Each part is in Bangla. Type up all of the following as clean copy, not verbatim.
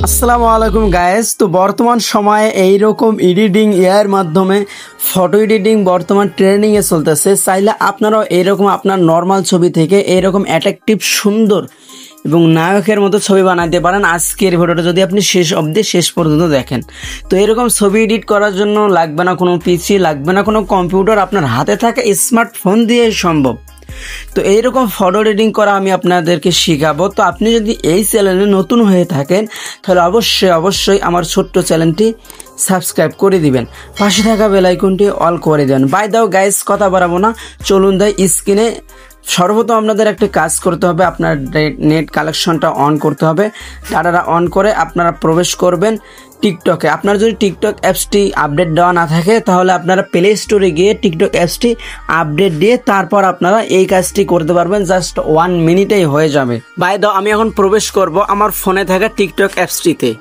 আসসালামু আলাইকুম গাইস। তো বর্তমান সময়ে এইরকম এডিটিং এর মাধ্যমে ফটো এডিটিং বর্তমান ট্রেন্ডিং এ চলতেছে। চাইলে আপনারাও এইরকম আপনার নর্মাল ছবি থেকে এইরকম অ্যাট্রাকটিভ সুন্দর এবং নায়কের মতো ছবি বানাতে পারেন। আজকের ভিডিওটা যদি আপনি শেষ পর্যন্ত দেখেন, তো এরকম ছবি এডিট করার জন্য লাগবে না কোনো পিসি, লাগবে না কোনো কম্পিউটার, আপনার হাতে থাকা স্মার্টফোন দিয়ে সম্ভব। তো এইরকম ফটো এডিটিং করা আমি আপনাদেরকে শেখাবো। তো আপনি যদি এই চ্যানেলে নতুন হয়ে থাকেন তাহলে অবশ্যই আমার ছোট্ট চ্যানেলটি সাবস্ক্রাইব করে দিবেন, পাশে থাকা বেল আইকনটি অল করে দেবেন। বাই দাও গাইস, কথা বাড়াবো না, চলুন দেয় স্ক্রিনে। সর্বপ্রথম আপনাদের একটা কাজ করতে হবে, আপনার নেট কালেকশনটা অন করতে হবে। ডাটাটা অন করে আপনারা প্রবেশ করবেন টিকটকে। আপনার যদি টিকটক অ্যাপসটি আপডেট দেওয়া না থাকে তাহলে আপনারা প্লে স্টোরে গিয়ে টিকটক অ্যাপসটি আপডেট দিয়ে তারপর আপনারা এই কাজটি করতে পারবেন। জাস্ট 1 মিনিটেই হয়ে যাবে। বাই দাও আমি এখন প্রবেশ করব আমার ফোনে থাকা টিকটক অ্যাপসটিতে।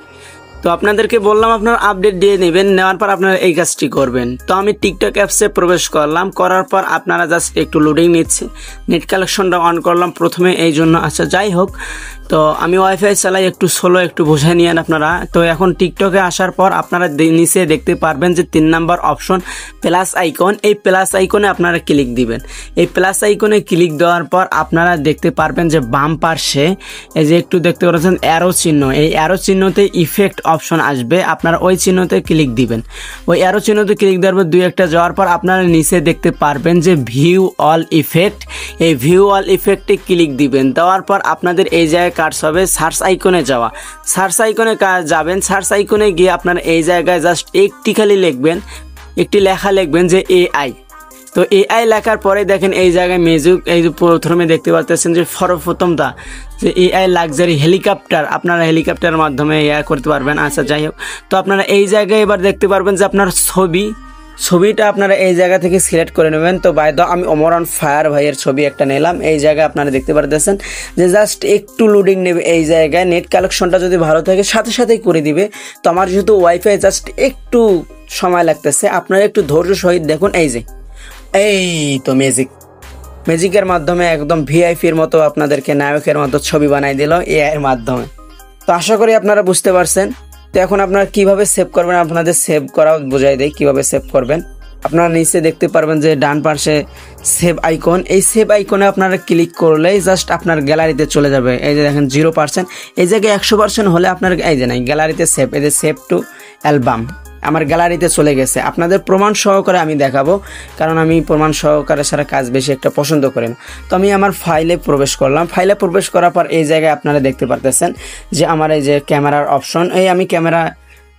তো আপনাদেরকে বললাম আপনারা আপডেট দিয়ে নেবেন, নেওয়ার পর আপনারা এই কাজটি করবেন। তো আমি টিকটক অ্যাপসে প্রবেশ করলাম, করার পর আপনারা জাস্ট একটু লোডিং নিচ্ছে, নেট কালেকশনটা অন করলাম প্রথমে, এই জন্য। আচ্ছা যাই হোক, তো আমি ওয়াইফাই চালাই, একটু স্লো একটু বোঝাই নিয়েন আপনারা। তো এখন টিকটকে আসার পর আপনারা নিচে দেখতে পারবেন যে 3 নাম্বার অপশন প্লাস আইকন, এই প্লাস আইকনে আপনারা ক্লিক দিবেন। এই প্লাস আইকনে ক্লিক দেওয়ার পর আপনারা দেখতে পারবেন যে বাম পাশে এই যে একটু দেখতে পাচ্ছেন অ্যারো চিহ্ন, এই অ্যারো চিহ্নতে ইফেক্ট অপশন আসবে, আপনারা ওই চিহ্নতে ক্লিক দিবেন। ওই অ্যারো চিহ্নতে ক্লিক দেওয়ার পর 2-1টা যাওয়ার পর আপনারা নিচে দেখতে পারবেন যে ভিউ অল ইফেক্ট, এই ভিউ অল ইফেক্টে ক্লিক দিবেন। দেওয়ার পর আপনাদের এই জায়গায় কাজ হবে সার্চ আইকনে যাওয়া। সার্চ আইকনে যাবেন, সার্চ আইকনে গিয়ে আপনারা এই জায়গায় জাস্ট একটি খালি লিখবেন, একটি লেখা লিখবেন যে এআই। তো এআই লেখার পরে দেখেন এই জায়গায় মিউজিক, এই যে প্রথমে দেখতে পাচ্ছেন যে সর্বপ্রথমটা যে এআই লাক্সারি হেলিকপ্টার, আপনারা হেলিকপ্টারের মাধ্যমে এআই করতে পারবেন। আচ্ছা যাই হোক, তো আপনারা এই জায়গায় এবার দেখতে পারবেন যে আপনার ছবিটা আপনারা এই জায়গা থেকে সিলেক্ট করে নেবেন। তো বাই দাও আমি ওমর অন ফায়ার ভাইয়ের ছবি একটা নিলাম। এই জায়গায় আপনারা দেখতে পারতেছেন যে জাস্ট একটু লোডিং নেবে। এই জায়গায় নেট কালেকশনটা যদি ভালো থাকে সাথেই করে দিবে। তো আমার যেহেতু ওয়াইফাই জাস্ট একটু সময় লাগতেছে, আপনারা একটু ধৈর্য সহিত দেখুন। এই তো ম্যাজিকের মাধ্যমে একদম ভিআইপির মতো আপনাদেরকে নায়কের মতো ছবি বানাই দিল এআই এর মাধ্যমে। তো আশা করি আপনারা বুঝতে পারছেন। তো এখন আপনারা কিভাবে সেভ করবেন, আপনাদের সেভ করা বোঝাই দেয় কিভাবে সেভ করবেন। আপনারা নিচে দেখতে পারবেন যে ডান পাশে সেভ আইকন, এই সেভ আইকনে আপনারা ক্লিক করলেই জাস্ট আপনার গ্যালারিতে চলে যাবে। এই যে দেখেন 0%, এই জায়গায় 100% হলে আপনার এই যে নাই গ্যালারিতে সেভ, এই যে সেভ টু অ্যালবাম আমার গ্যালারিতে চলে গেছে। আপনাদের প্রমাণ সহকারে আমি দেখাবো, কারণ আমি প্রমাণ সহকারে সারা কাজ বেশি একটা পছন্দ করি না। তো আমি আমার ফাইলে প্রবেশ করলাম। ফাইলে প্রবেশ করার পর এই জায়গায় আপনারা দেখতে পারতেছেন যে আমার এই যে ক্যামেরার অপশন, এই আমি ক্যামেরা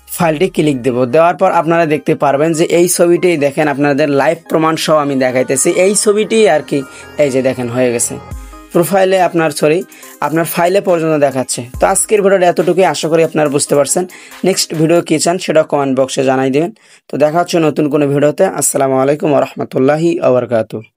ফাইলটি ক্লিক দেব। দেওয়ার পর আপনারা দেখতে পারবেন যে এই ছবিটি দেখেন, আপনাদের লাইভ প্রমাণ সহ আমি দেখাইতেছি। এই ছবিটি আর কি এই যে দেখেন হয়ে গেছে প্রোফাইলে, আপনার ফাইলে পর্যন্ত দেখাচ্ছে। তো আজকের ভিডিওটা এতটুকুই, আশা করি আপনারা বুঝতে পারছেন। নেক্সট ভিডিও কী চান সেটা কমেন্ট বক্সে জানাই দিবেন। তো দেখা হচ্ছে নতুন কোনো ভিডিওতে। আসসালামু আলাইকুম ওয়া রাহমাতুল্লাহি ওয়া বারাকাতুহু।